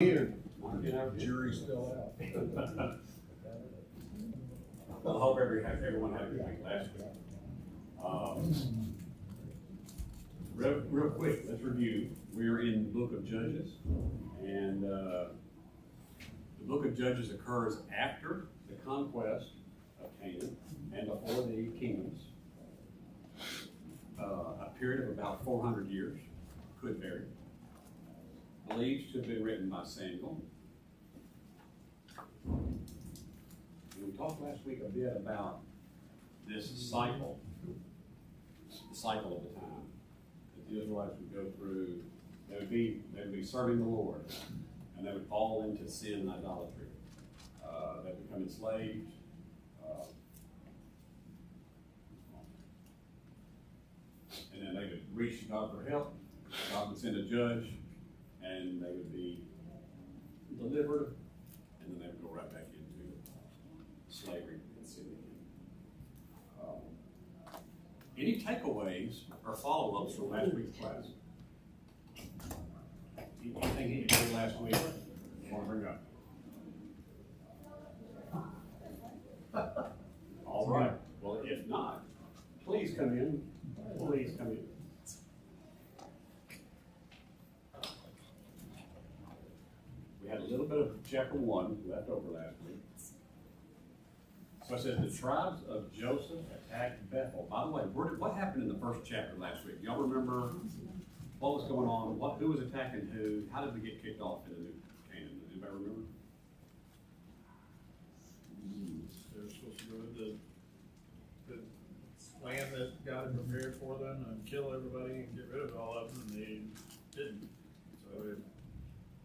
Here, jury's still out. Well, I hope everyone had a good week last week. Real quick, let's review. We're in the book of Judges, and the book of Judges occurs after the conquest of Canaan and before the kingdoms. A period of about 400 years, could vary. Believed to have been written by Samuel. And we talked last week a bit about this cycle, the cycle of the time that the Israelites would go through. They would be serving the Lord, and they would fall into sin and idolatry. They would become enslaved. And then they would reach God for help. God would send a judge, and they would be delivered, and then they would go right back into slavery and sin again. Any takeaways or follow-ups from last week's class? Anything you did last week you want to bring up? All right. Well, if not, please come in. Please come in. We had a little bit of chapter 1 left over last week. So it says the tribes of Joseph attacked Bethel. By the way, what happened in the first chapter last week? Y'all remember what was going on? Who was attacking who? How did we get kicked off in the new Canaan? Anybody remember? They were supposed to go to the land that God had prepared for them and kill everybody and get rid of all of them, and they didn't. So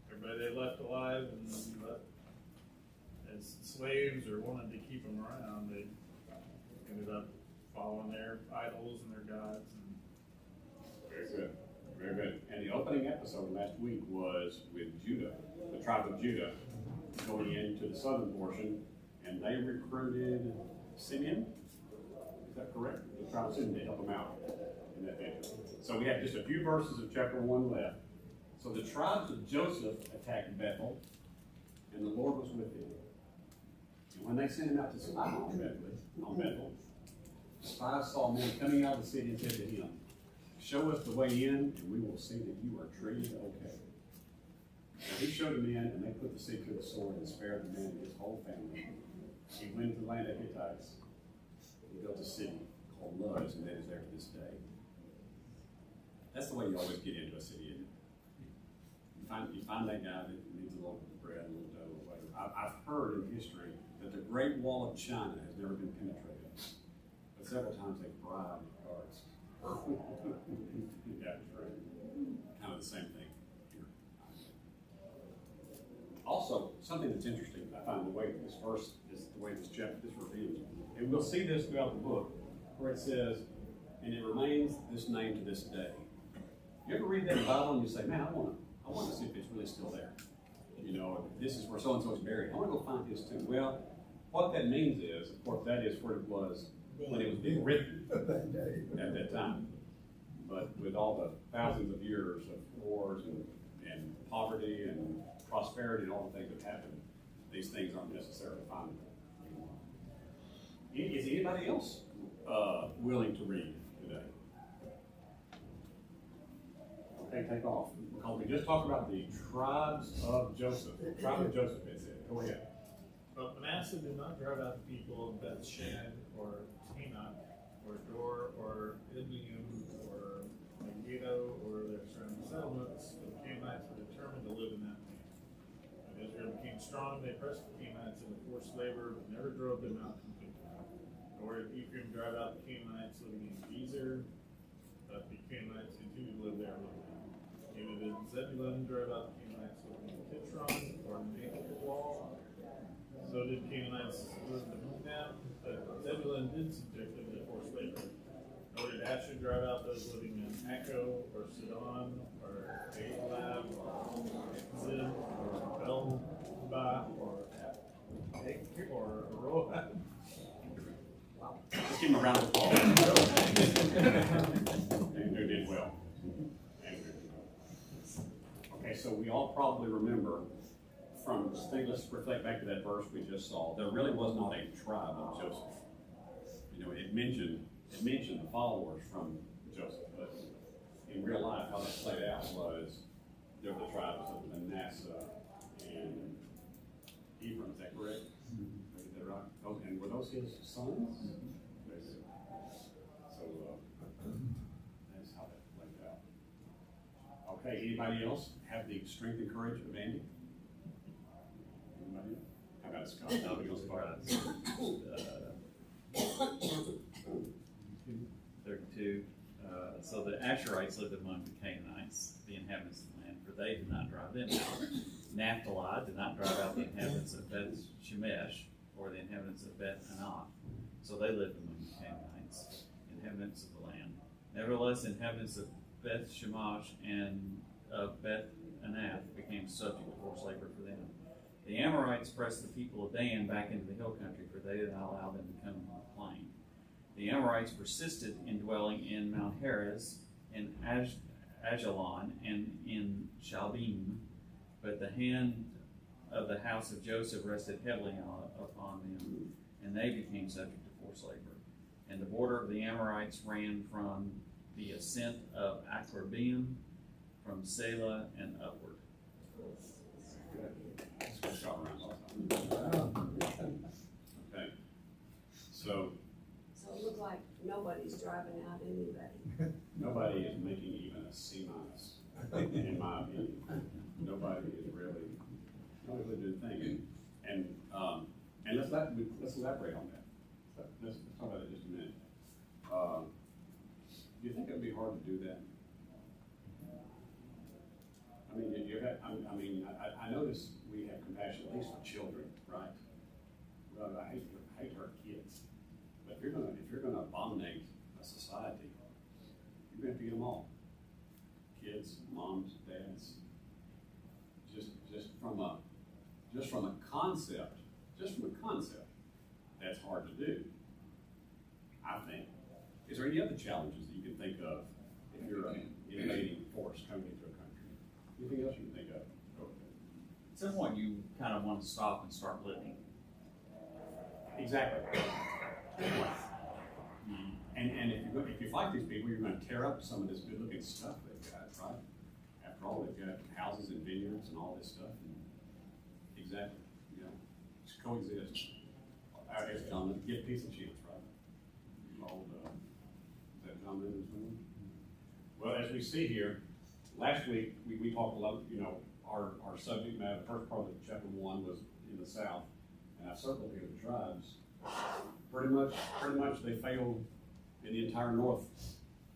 everybody they left alive and left as slaves or wanted to keep them around, they ended up following their idols and their gods. Very good. Very good. And the opening episode last week was with Judah, the tribe of Judah, going into the southern portion, and they recruited Simeon. Is that correct? The tribe of Simeon to help them out in that venture. So we have just a few verses of chapter 1 left. So the tribes of Joseph attacked Bethel, and the Lord was with them. And when they sent him out to spy on Bethel, the spies saw men coming out of the city and said to him, "Show us the way in, and we will see that you are treated okay." And he showed them in, and they put the city to the sword and spared the man and his whole family. He went to the land of Hittites. He built a city called Luz, and that is there to this day. That's the way you always get into a city, isn't it? You find that guy that needs a little bread, a little dough, or whatever. I've heard in history that the Great Wall of China has never been penetrated, but several times they've bribed guards. Yeah, kind of the same thing here. Also, something that's interesting, I find the way this verse is the way this chapter is revealed, and we'll see this throughout the book, where it says, "And it remains this name to this day." You ever read that in the Bible and you say, "Man, I want to see if it's really still there. You know, this is where so and so is buried. I want to go find his tomb." Well, what that means is, of course, that is where it was when it was being written at that time. But with all the thousands of years of wars and poverty and prosperity and all the things that happened, these things aren't necessarily found anymore. Is anybody else willing to read today? Okay, take off. Because we just talked about the tribes of Joseph. The tribe of Joseph, it said. Go ahead. But Manasseh did not drive out the people of Bethshan or Timnah or Dor or Ibleam or Megiddo or their surrounding settlements. The Canaanites were determined to live in that land. When Israel became strong, they pressed the Canaanites into forced labor, but never drove them out completely. Nor did Ephraim drive out the Canaanites living in Gezer, but the Canaanites continued to live there. Neither did Zebulun drive out the Canaanites living in Kitron or in the Naked Wall. So did Canaanites live in them, but Zebulun did subject them to forced labor. Nor did Asher drive out those living in Acco or Sidon or Ahlab or Zib or Belba or Aroah. Just give him a round of applause. Andrew did well. Okay, so we all probably remember let's reflect back to that verse we just saw. There really was not a tribe of Joseph. You know, it mentioned the followers from Joseph, but in real life, how that played out was there were the tribes of Manasseh and Ephraim. Is that correct? Is that right? Oh, and were those his sons? So that's how that played out. Okay, anybody else have the strength and courage of Andy? Anybody? How about Scott? No, we don't start. 32. So the Asherites lived among the Canaanites, the inhabitants of the land, for they did not drive them out. Naphtali did not drive out the inhabitants of Beth Shemesh or the inhabitants of Beth Anath. So they lived among the Canaanites, inhabitants of the land. Nevertheless, the inhabitants of Beth Shemesh and of Beth Anath became subject to forced labor for them. The Amorites pressed the people of Dan back into the hill country, for they did not allow them to come into the plain. The Amorites persisted in dwelling in Mount Heres, in Ajalon, and in Shalbim, but the hand of the house of Joseph rested heavily upon them, and they became subject to forced labor. And the border of the Amorites ran from the ascent of Akrabim, from Selah and upward. Okay. So it looks like nobody's driving out anybody. nobody is making even a C-, in my opinion. Nobody is really doing thing. And let's elaborate on that. Let's talk about it just a minute. Do you think it'd be hard to do that? I mean, I notice we have compassion at least for children, right? Well, I hate to hurt kids, but if you're gonna abominate a society, you're gonna have to get them all. Kids, moms, dads. Just from a concept, that's hard to do. I think. Is there any other challenges that you can think of if you're an invading force coming into a country? Anything else you can think of? At some point, you kind of want to stop and start living. Exactly. And if you fight these people, you're going to tear up some of this good-looking stuff they've got, right? After all, they've got houses and vineyards and all this stuff. And exactly. You know, just coexist. I guess John, give peace a chance, right? Old, is that John Lennon? Well, as we see here, last week we talked a lot. You know, our subject matter, the first part of chapter 1 was in the south, and I circled here the tribes. Pretty much they failed in the entire north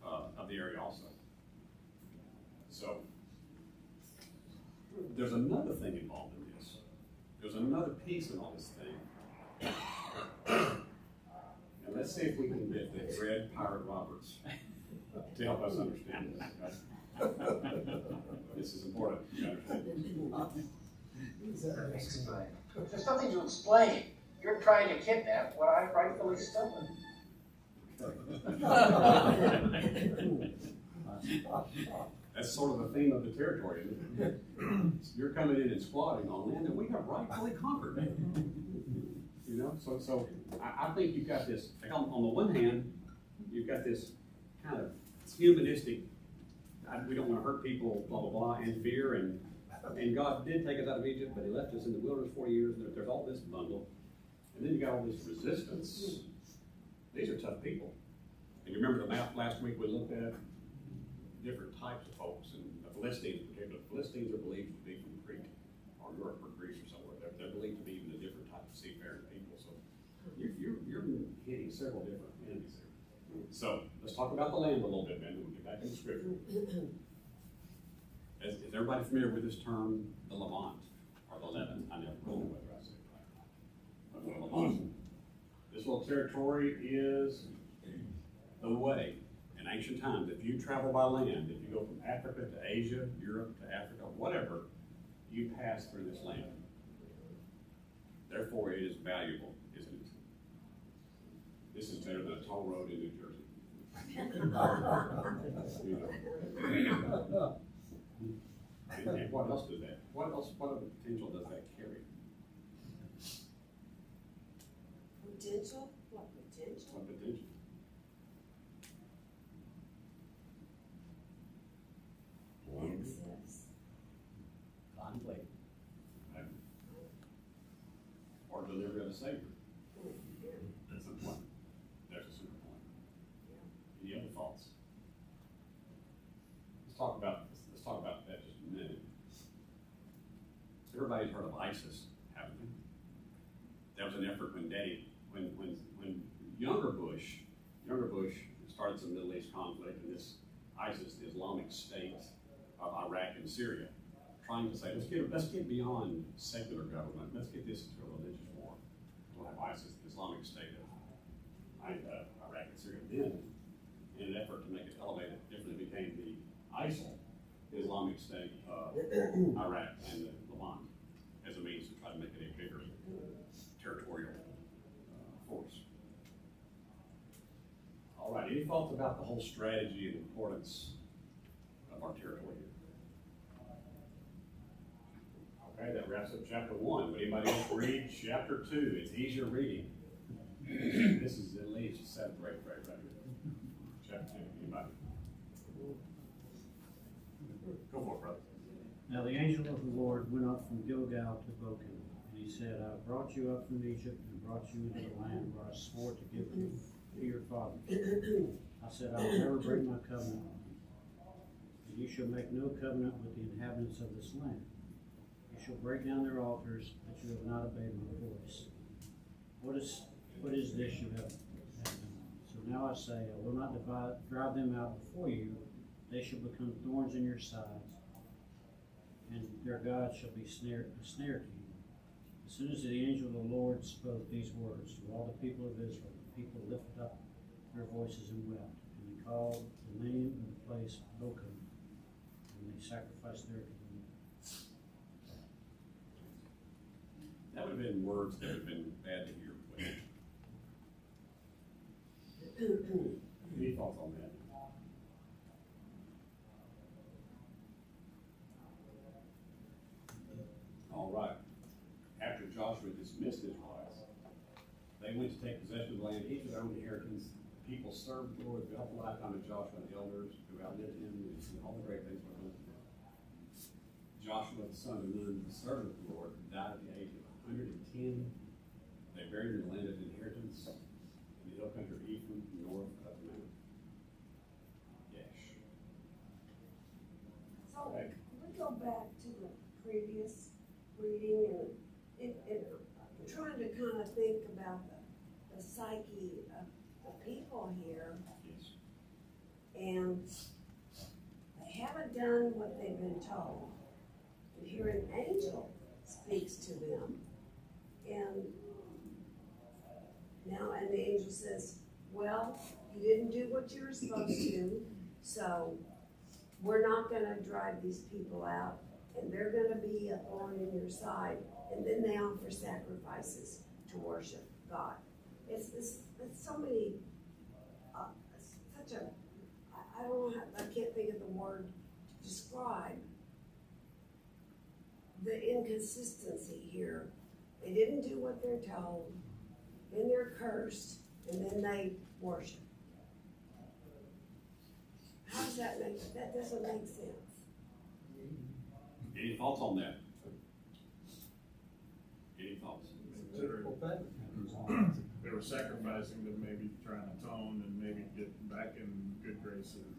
of the area also. So there's another thing involved in this. There's another piece in all this thing. And let's see if we can get the Red Pirate Roberts to help us understand this. Right? This is important. You understand? There's nothing to explain. You're trying to kidnap what I rightfully stolen. That's sort of the theme of the territory, isn't it? You're coming in and squatting on land that we have rightfully conquered. You know, so I think you've got this, on the one hand, you've got this kind of humanistic, we don't want to hurt people, blah, blah, blah, and fear, and God did take us out of Egypt, but he left us in the wilderness 40 years, and there's all this bundle. And then you got all this resistance. These are tough people. And you remember the map last week we looked at? Different types of folks, and the Philistines in particular. The Philistines are believed to be from Crete, or Europe, or Greece, or somewhere. They're believed to be even a different type of seafaring people. So you're hitting several different enemies there. So let's talk about the land a little bit, man. We'll get back into scripture. Is everybody familiar with this term, the Levant, or the Levant? I never know whether I say it right. But the Levant. This little territory is the way. In ancient times, if you travel by land, if you go from Africa to Asia, Europe to Africa, whatever, you pass through this land. Therefore, it is valuable, isn't it? This is better than a toll road in New Jersey. And what else does that? What other potential does that carry? Potential? What potential? What potential? Access. Conflict. Or delivery of a Savior. Yeah. That's the point. That's a super point. Any other thoughts? Let's talk about that just a minute. Everybody's heard of ISIS, haven't they? That was an effort when younger Bush started some Middle East conflict, and this ISIS, the Islamic State of Iraq and Syria, trying to say, let's get beyond secular government, let's get this into a religious war. We'll have ISIS, the Islamic State of Iraq and Syria. Then, in an effort to make it elevated, differently became the ISIL, the Islamic State of Iraq and the Levant, as a means to try to make it a bigger territorial force. All right, any thoughts about the whole strategy and importance of our territory here? Okay, that wraps up chapter 1. Would anybody else read chapter 2? It's easier reading. This is at least 7th grade right here. Chapter 2, anybody? Go for it, brother. Now the angel of the Lord went up from Gilgal to Bochim, and he said, I brought you up from Egypt and brought you into the land where I swore to give you to your fathers. I said, I will never break my covenant with you, and you shall make no covenant with the inhabitants of this land. You shall break down their altars, but you have not obeyed my voice. What is this you have done? So now I say, I will not drive them out before you. They shall become thorns in your sides, and their God shall be a snare to you. As soon as the angel of the Lord spoke these words to all the people of Israel, the people lifted up their voices and wept, and they called the name of the place Bochim, and they sacrificed there to the Lord. That would have been words that would have been bad to hear. Any thoughts on that? All right. After Joshua dismissed Israelites, they went to take possession of the land, each of their own inheritance. The people served the Lord throughout the lifetime of Joshua and the elders who outlived him, and all the great things were done to them. Joshua, the son of Nun, the servant of the Lord, died at the age of 110. They buried in the land of inheritance in the hill country of Ephraim, north of the mountain. Yesh. So, we go back to the previous reading, and I'm trying to kind of think about the psyche of the people here, Yes. and they haven't done what they've been told. And here an angel speaks to them, and the angel says, well, you didn't do what you were supposed to, so we're not going to drive these people out, and they're going to be a thorn in your side. And then they offer sacrifices to worship God. It's so many, such a, I don't know, I can't think of the word to describe the inconsistency here. They didn't do what they're told, then they're cursed, and then they worship. How does that doesn't make sense. Any thoughts on that? Any thoughts? They were sacrificing to maybe try and atone and maybe get back in good graces.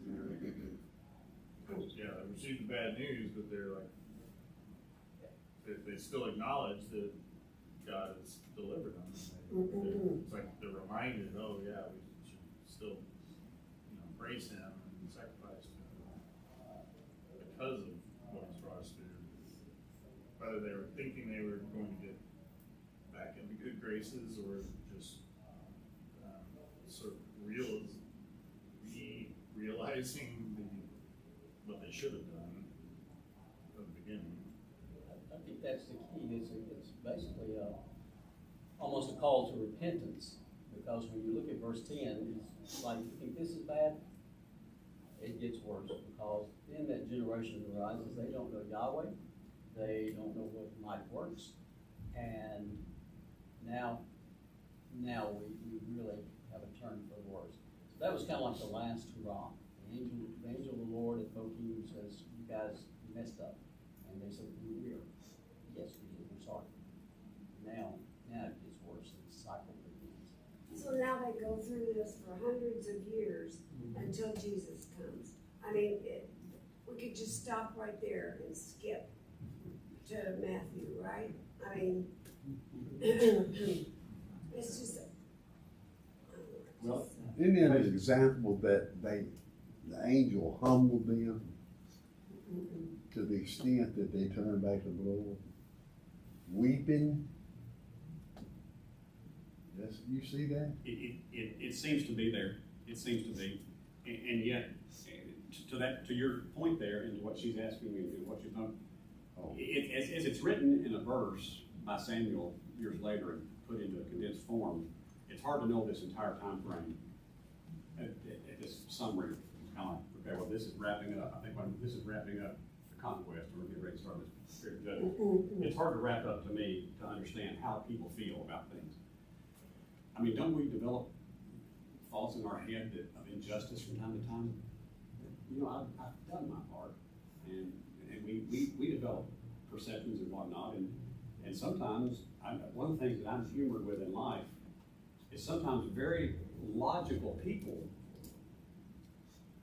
Yeah, they received the bad news, but they're like, they still acknowledge that God has delivered them. It's like they're reminded, oh yeah, we should still, praise Him and sacrifice to Him because of what He's brought us through. Whether they were thinking they were going to get back into good graces or just sort of realizing what they should have done from the beginning. I think that's the key. It's basically almost a call to repentance, because when you look at verse 10, it's like, you think this is bad? It gets worse, because in that generation that arises, they don't know Yahweh, they don't know what might works, and now now we really have a turn for the worse. So that was kind of like the last hurrah. The angel of the Lord spoke to you and says, you guys messed up. And they said, we're, yes, we did, we're sorry. Now it gets worse, and the cycle begins. So now they go through this for hundreds of years until Jesus comes. I mean, we could just stop right there and skip to Matthew, right? I mean, it's just. Well, Isn't it an example that the angel humbled them to the extent that they turned back to the Lord? Weeping? Yes, you see that? It seems to be there. It seems to be, and yet, to your point there, and to what she's asking me, and what you've done, as it's written in a verse by Samuel years later and put into a condensed form, it's hard to know this entire time frame. At this summary, it's kind of like, okay, well, this is wrapping up. I think when this is wrapping up the conquest, we're getting ready to start this spirit of judgment. It's hard to wrap up to me to understand how people feel about things. I mean, don't we develop thoughts in our head of injustice from time to time? You know, I've done my part, and we develop perceptions and whatnot, and sometimes one of the things that I'm humored with in life is sometimes very logical people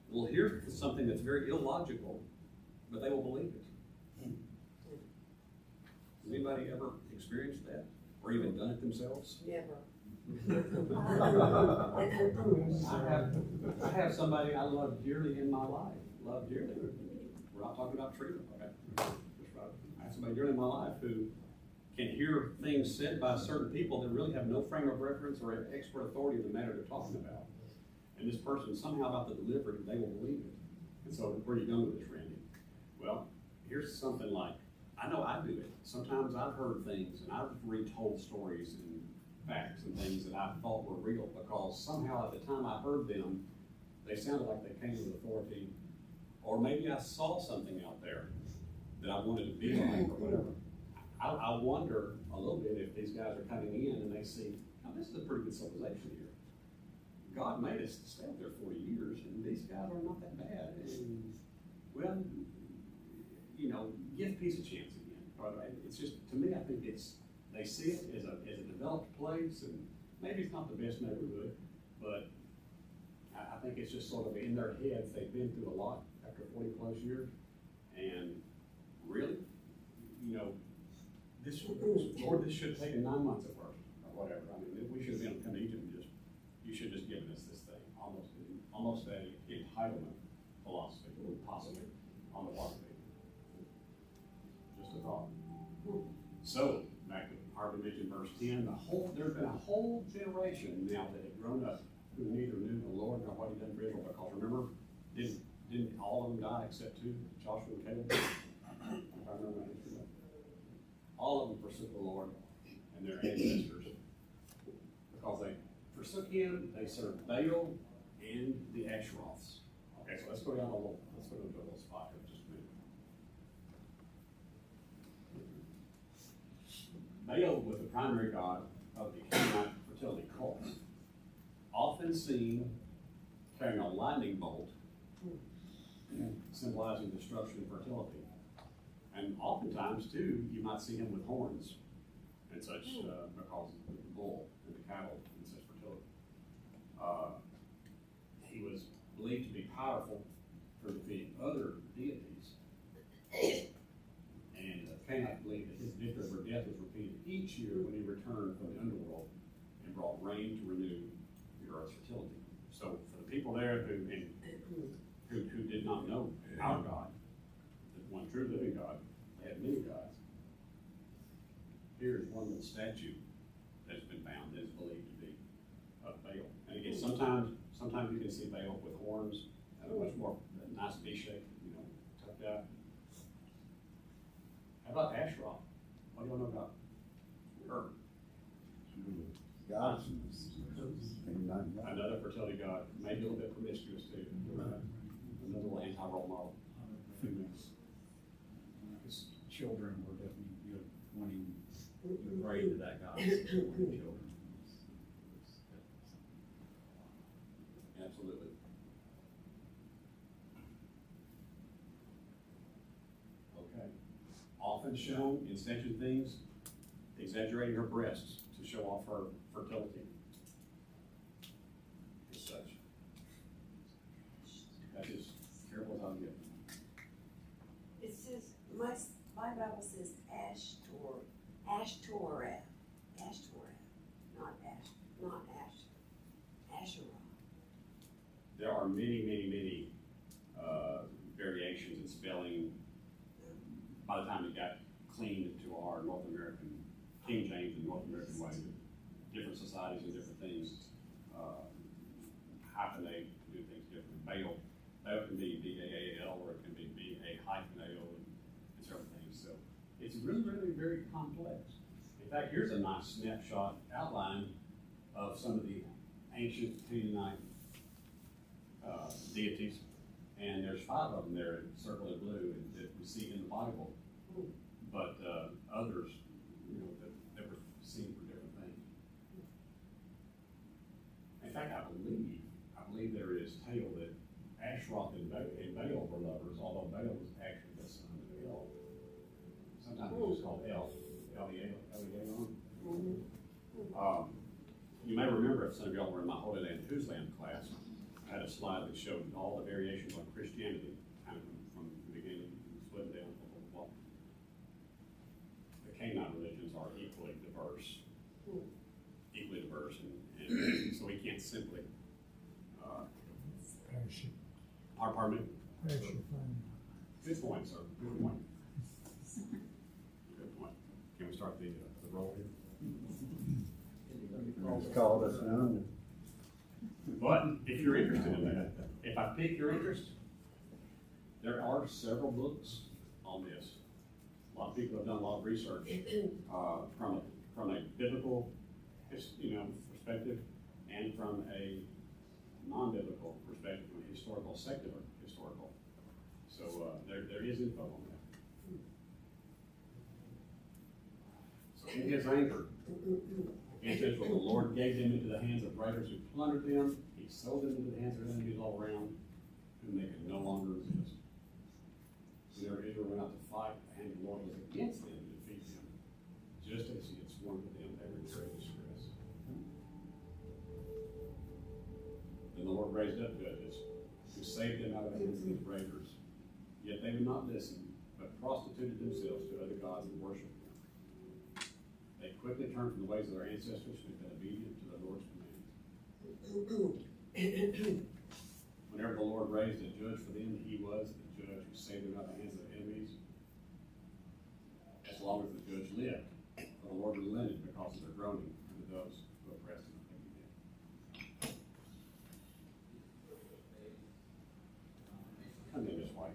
will hear something that's very illogical, but they will believe it. Has anybody ever experienced that, or even done it themselves? Never. I have somebody I love dearly in my life. Love dearly. We're not talking about treatment, okay? I have somebody dearly in my life who can hear things said by certain people that really have no frame of reference or expert authority in the matter they're talking about. And this person, somehow about the delivery, they will believe it. And so, where are you going with this, Randy? Well, here's something like, I know I do it. Sometimes I've heard things and I've retold stories and facts and things that I thought were real because somehow at the time I heard them, they sounded like they came with authority, or maybe I saw something out there that I wanted to be like or whatever. I wonder a little bit if these guys are coming in and they see, now this is a pretty good civilization here. God made us to stay up there 40 years, and these guys are not that bad. And, well, you know, give peace a chance again. It's just, to me, I think they see it as a developed place, and maybe it's not the best neighborhood, but I think it's just sort of in their heads, they've been through a lot after 40 plus years, and really, you know, this should have taken 9 months at work, or whatever. I mean, we should have been come to Egypt and you should have just given us this thing, almost a entitlement philosophy, possibly, on the water people. Just a thought. So, back to Harvey mentioned verse 10, there's been a whole generation now that had grown up who neither knew the Lord nor what he done for Israel, because remember, didn't all of them die except two, Joshua and Caleb? If I remember my history. All of them forsook the Lord and their ancestors because they forsook him. They served Baal and the Asheroths. Okay, so let's go into a little spot here for just a minute. Baal was the primary god of the Canaanite fertility cult, often seen carrying a lightning bolt, symbolizing destruction and fertility. And oftentimes, too, you might see him with horns and such because of the bull and the cattle and such fertility. He was believed to be powerful for defeating other deities. And Canaanites believed that his victory over death was repeated each year when he returned from the underworld and brought rain to renew the earth's fertility. So for the people there who did not know our God, the one true living God, they had many gods. Here is one little statue that's been found that is believed to be of Baal. And again, sometimes you can see Baal with horns and a much more nice V-shape, tucked out. How about Asheroth? What do you know about her? God. Another fertility god, maybe a little bit promiscuous too. Another little anti-role model. His children were definitely good, wanting to pray to that God. Children. is shown in censured things, exaggerating her breasts to show off her fertility. As such. That is terrible as I'll get. It says, my Bible says Ashtoreth, not Asherah. There are many variations in spelling. By the time it got cleaned to our North American, King James and North American way, different societies and different things hyphenate, do things differently. Baal can be B-A-A-L, or it can be B-A-A-L, and certain things. So it's really very complex. In fact, here's a nice snapshot outline of some of the ancient Canaanite deities, and there's 5 of them there circled in blue that we see in the Bible, but others, that were seen for different things. In fact, I believe there is tale that Ashroth and Baal were lovers, although Baal was actually the son of El. Sometimes it's called El. You may remember, if some of y'all were in my Holy Land, Whose Land class, I had a slide that showed all the variations on Christianity, kind of from the beginning, split down, blah, blah, blah. The Canaanite religions are equally diverse, and so we can't simply, pardon me? Good point, sir, good point. Good point. Can we start the roll here? It's called us an But if you're interested in that, if I pique your interest, there are several books on this. A lot of people have done a lot of research from a biblical, perspective, and from a non-biblical perspective, from a historical, secular historical. So there is info on that. So in his anger against Israel, the Lord gave them into the hands of raiders who plundered them. He sold them into the hands of enemies all around, whom they could no longer resist. Whenever Israel went out to fight, the hand of the Lord was against them to defeat them, just as he had sworn to them every great distress. Then the Lord raised up judges who saved them out of the hands of these raiders. Yet they would not listen, but prostituted themselves to other gods and worshipped them. They quickly turned from the ways of their ancestors who had been obedient to the Lord's command. Whenever the Lord raised a judge for them, he was the judge who saved them out of the hands of their enemies. As long as the judge lived, the Lord relented because of their groaning unto those who oppressed and afflicted them. Come in this way.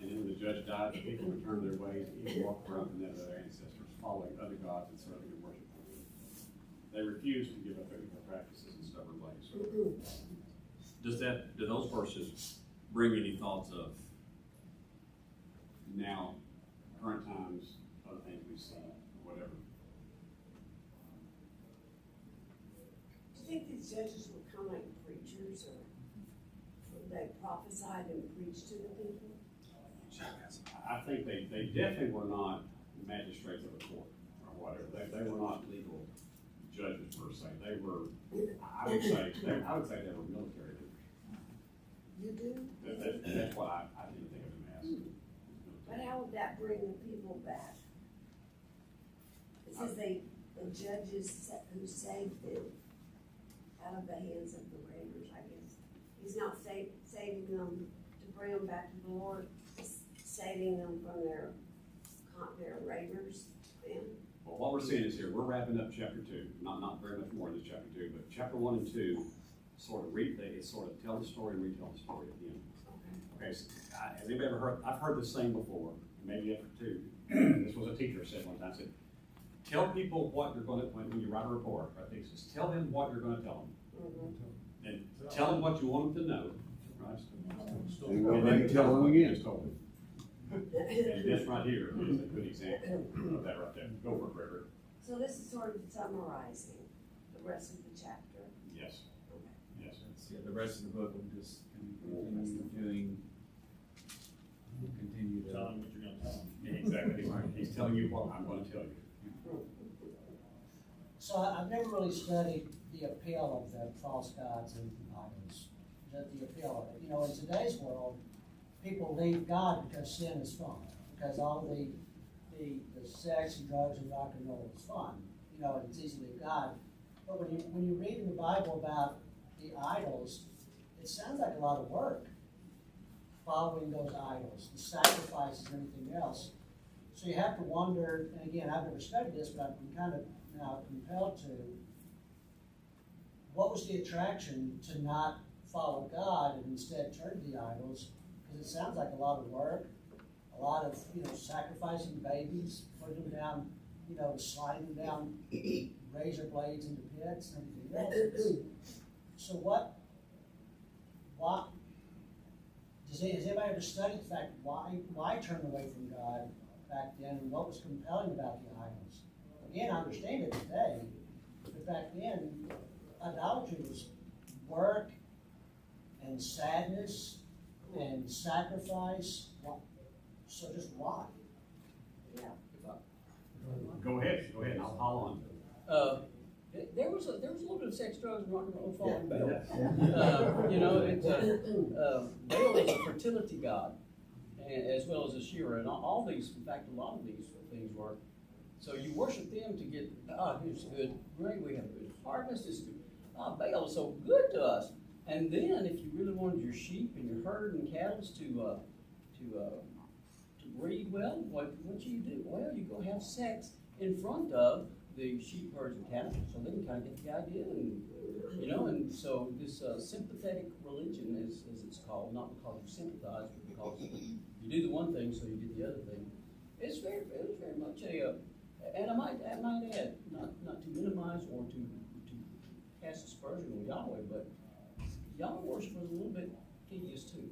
And then when the judge died, the people returned their ways, even walked around the net of their ancestors, following other gods and serving and worshiping them. They refused to give up their evil practices and stubborn ways. Do those verses bring any thoughts of now, current times, other things we see, or whatever? Do you think these judges were kind of like preachers, or they prophesied and preached to the people? I think they definitely were not magistrates of the court or whatever. They were not legal judges per se. They were, I would say they were military leaders. You do? That's what I didn't think of them as. But how would that bring the people back? It says the judges who saved them out of the hands of the raiders, I guess. He's not saving them to bring them back to the Lord, saving them from their raiders then. Well, what we're seeing is here, we're wrapping up chapter 2. Not very much more in this chapter 2, but chapter 1 and 2 sort of tell the story and retell the story at the end. Okay, so, has anybody ever heard? I've heard this saying before, maybe after 2. This was a teacher said one time, said, tell people what you're going to, when you write a report, right? He says, tell them what you're going to tell them. And tell them what you want them to know, right? And then tell them again. And this right here is a good example of that right there. Go for it, Gregory. So this is sort of summarizing the rest of the chapter. Yes. Okay. Yes. Yeah, the rest of the book will just continue doing continue to. Tell him what you're gonna tell him. Exactly right. He's telling you what I'm gonna tell you. So I've never really studied the appeal of the false gods and idols. The appeal of it. You know, in today's world, people leave God because sin is fun. Because all the sex and drugs and rock and roll is fun. You know, and it's easy to leave God. But when you read in the Bible about the idols, it sounds like a lot of work following those idols, the sacrifices and everything else. So you have to wonder, and again, I've never studied this, but I'm kind of now compelled to, what was the attraction to not follow God and instead turn to the idols? Because it sounds like a lot of work, a lot of, sacrificing babies, putting them down, sliding them down razor blades into pits and everything else. So why, has anybody ever studied the fact why turn away from God back then, and what was compelling about the idols? Again, I understand it today, but back then, idolatry was work and sadness and sacrifice. So just why? Yeah. Go ahead, I'll follow on. There was a little bit of sex, drugs, and rock and roll following Baal. Baal is a fertility god, as well as Asherah, and all these. In fact, a lot of these things were. So you worship them to get. Here's good rain. We have a good harvest. It's good. Baal is so good to us. And then, if you really wanted your sheep and your herd and cattle to breed well, what do? Well, you go have sex in front of the sheep, herds, and cattle, so they can kind of get the idea, and so this sympathetic religion, as it's called, not because you sympathize, but because you do the one thing, so you do the other thing. It was very much and I might add, not to minimize or to cast aspersion on Yahweh, but Yahweh worship was a little bit tedious too.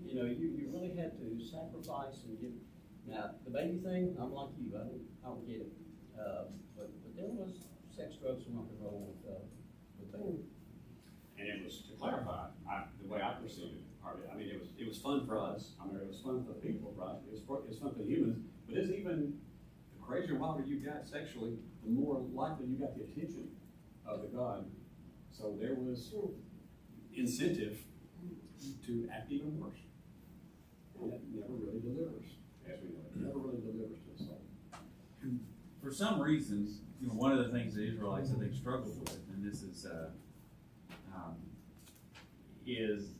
You really had to sacrifice and give. Now the baby thing, I'm like you, I don't get it. But there was sex, drugs, and rock and roll with Baal. And it was, to clarify, the way I perceived it, it was fun for us. It was fun for the people, right? It was fun for the humans. But it's even, the crazier, wilder you got sexually, the more likely you got the attention of the god. So there was incentive to act even worse. And that never really delivers, as we know. It never really delivers to the soul. For some reasons, one of the things the Israelites, I think, struggled with, and this is,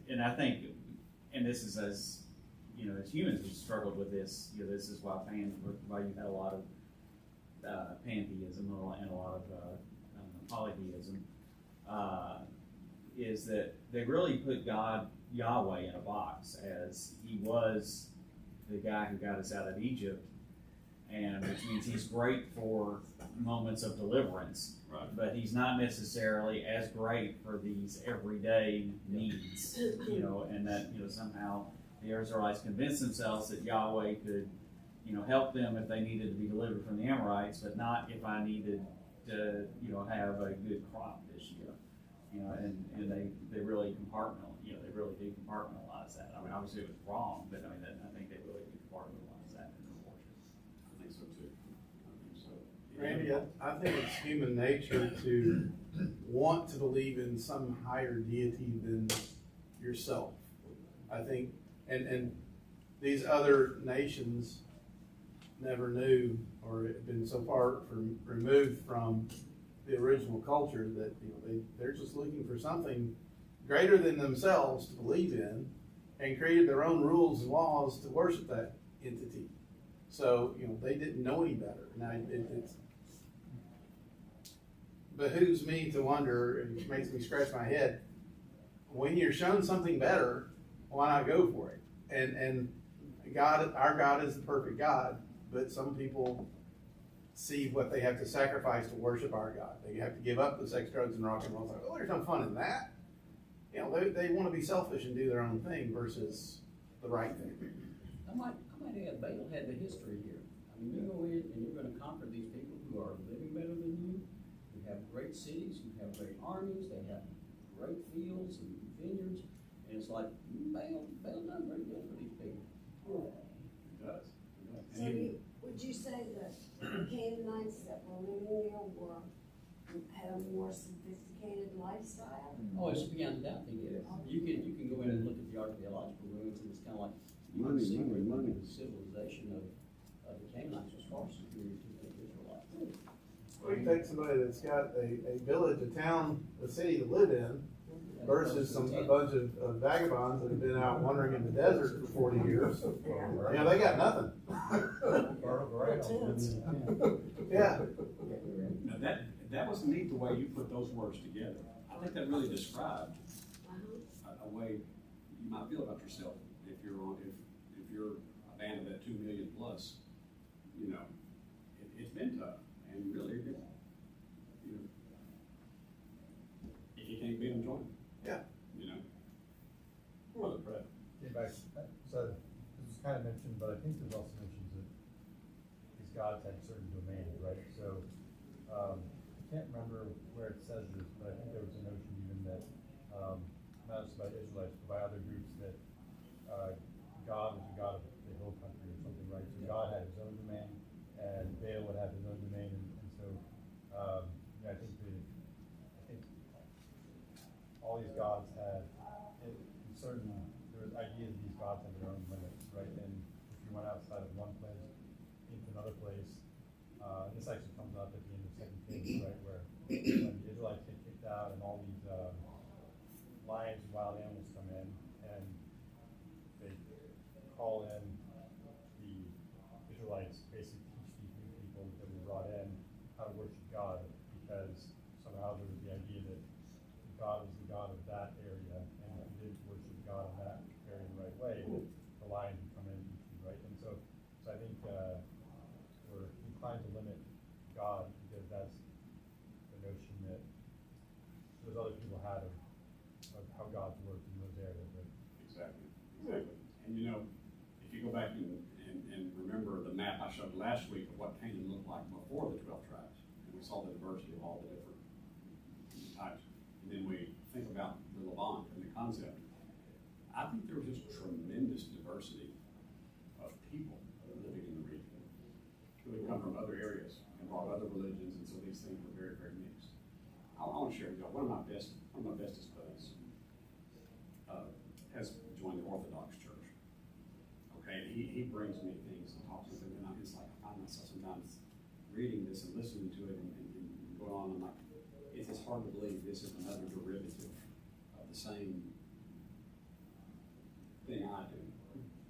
and I think, and this is as humans, we struggled with this. This is why you had a lot of pantheism and a lot of polytheism. Is that they really put Yahweh in a box, as he was the guy who got us out of Egypt, and which means he's great for moments of deliverance, right, but he's not necessarily as great for these everyday needs, and that somehow the Israelites convinced themselves that Yahweh could help them if they needed to be delivered from the Amorites, but not if I needed to have a good crop this year, and they really compartmentalize that. Obviously it was wrong, but I think they really compartmentalize that in their worship. I think so too. Randy, I think it's human nature to want to believe in some higher deity than yourself. I think, and these other nations never knew, or had been so far removed from the original culture that they're just looking for something greater than themselves to believe in, and created their own rules and laws to worship that entity. So they didn't know any better. Now it behooves me to wonder, and it makes me scratch my head, when you're shown something better, why not go for it? And God, our God is the perfect God, but some people see what they have to sacrifice to worship our God. They have to give up the sex, drugs, and rock and roll. It's like, there's no fun in that. They want to be selfish and do their own thing versus the right thing. I might add, Baal had the history here. You go in and you're going to conquer these people who are living better than you, who have great cities, who have great armies, they have great fields and vineyards, and it's like, Baal done very good for these people. It does. So would you say that the Canaanites that were living there had a more sophisticated lifestyle? Oh, it's beyond doubt they did. You can go in and look at the archaeological ruins, and it's kind of like, you can Money, see money, where money. the civilization of the Canaanites was far superior to the Israelites. Well, you take somebody that's got a village, a town, a city to live in, versus a bunch of vagabonds that have been out wandering in the desert for 40 years. You know, they got nothing. Yeah. Now that was neat the way you put those words together. I think that really described a way you might feel about yourself if you're a band of that 2 million plus. You know, it's been tough, and really, you know, if you can't beat them, join them. Yeah. You know. Brother Brett. So this was kind of mentioned, but I think there's also mentions that these gods had certain domains, right? So I can't remember where it says this, but I think there was a notion even that not just by Israelites, but by other groups that God was the God of the hill country or something, right? So God had his own domain, and Baal would have his own domain, and so I think all these gods had there was ideas that these gods have their own limits, right? And if you went outside of one place into another place, this actually comes up at the end of 2 Kings, right? Where when the Israelites get kicked out and all these lions and wild animals come in, and they call in the Israelites, basically teach these new people that were brought in how to worship God, because somehow there was the idea that God was the God of that area, and if you didn't worship God in that area in the right way, the lions would come in and eat you, right? And so I think we're inclined to limit God because that's the notion that those other people had of how God's worked in those areas, right? Exactly. And you know, if you go back and remember the map I showed last week of what Canaan looked like before the 12 tribes, and we saw the diversity of all the different types. And then we think about the Levant and the concept. I think there was just tremendous diversity of people living in the region who had come from other areas and brought other religions, and so these things were very, very mixed. I want to share with y'all one of my bestest buddies has joined the Orthodox Church. Okay, and he brings me things and talks with him, and it's like I find myself sometimes reading this and listening to it and going on. I'm like, it's hard to believe this is another derivative of the same thing I do.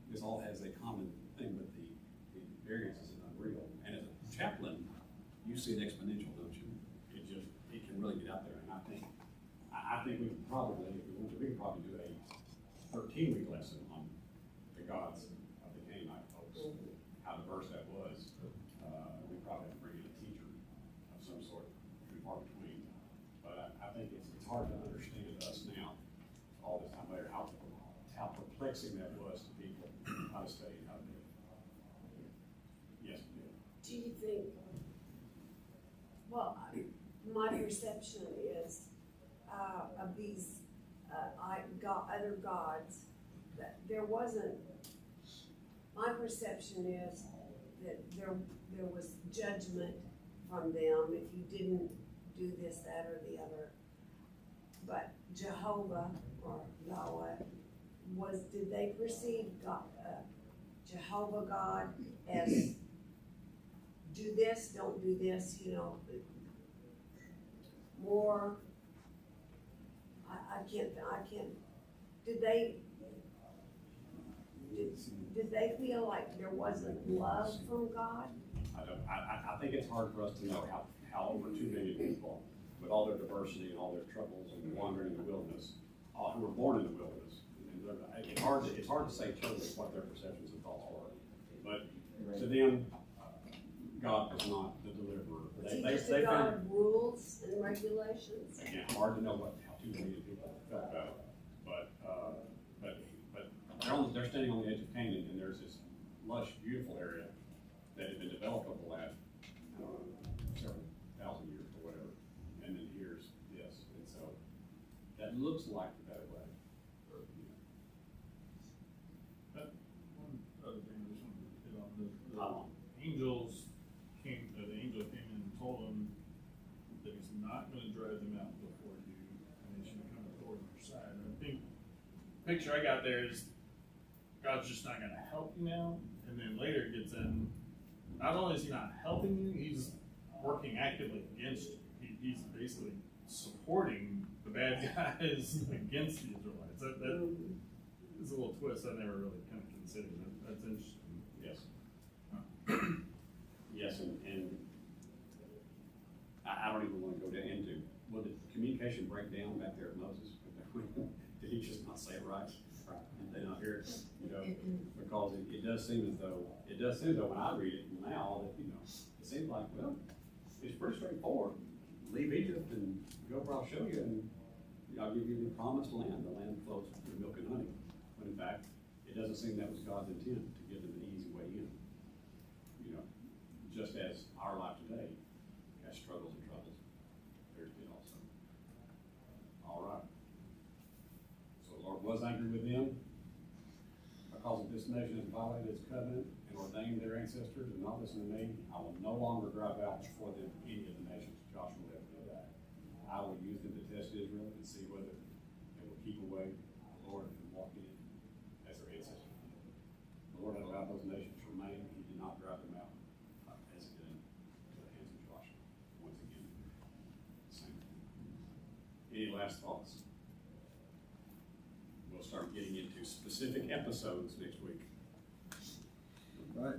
This all has a common thing, but the variances is unreal. And as a chaplain, you see it exponential, don't you? It can really get out there. And I think we could probably, if we want to, we could probably do a 13-week lesson on the gods of the Canaanite folks, how diverse that was. We probably have to bring in a teacher of some sort to be far between. But I think it's hard to understand us now, all this time later, how perplexing that was to people, how to study and how to do it. Yes, Bill. Do you think, well, my perception is of these other gods, that there wasn't, my perception is that there was judgment from them if you didn't do this, that, or the other. But Jehovah, or Yahweh, did they perceive God, Jehovah God as do this, don't do this, you know, more, I can't, did they feel like there wasn't love from God? I think it's hard for us to know how over 2 million people, with all their diversity and all their troubles and wandering in the wilderness, who were born in the wilderness, it's hard to say totally what their perceptions and thoughts were. But to them, God was not the deliverer. Was he just a God of rules and regulations? Again, hard to know how 2 million people felt about it. But they're standing on the edge of Canaan, and there's this lush, beautiful area that had been developed over the last, I don't know, several thousand years or whatever. And then here's this. And so that looks like the better way. One other picture I got there is God's just not going to help you now. And then later it gets in, not only is he not helping you, he's working actively against you. He's basically supporting the bad guys against the Israelites. That is a little twist I never really kind of considered. That's interesting. Yes. Yes, and I don't even want to go into, will the communication break down back there at Moses? Did he just not say it right? Did they not hear it? You know, because it does seem as though when I read it now that, you know, it seems like, well, it's pretty straightforward. Leave Egypt and go where I'll show you, and I'll give you the promised land. The land flows with milk and honey. But in fact, it doesn't seem that was God's intent to give them an easy way in. You know, just as our life today has struggles and troubles, there's it also. All right. So the Lord was angry with them because of this nation has violated its covenant and ordained their ancestors and not listened to me. I will no longer drive out for them any of the nations Joshua left me back. I will use them to test Israel and see whether they will keep away the Lord from walking in as their ancestors. The Lord had allowed those nations to remain. He did not drive them out as he did to the hands of Joshua. Once again, same thing. Any last thoughts? We'll start getting into specific episodes next week. Right.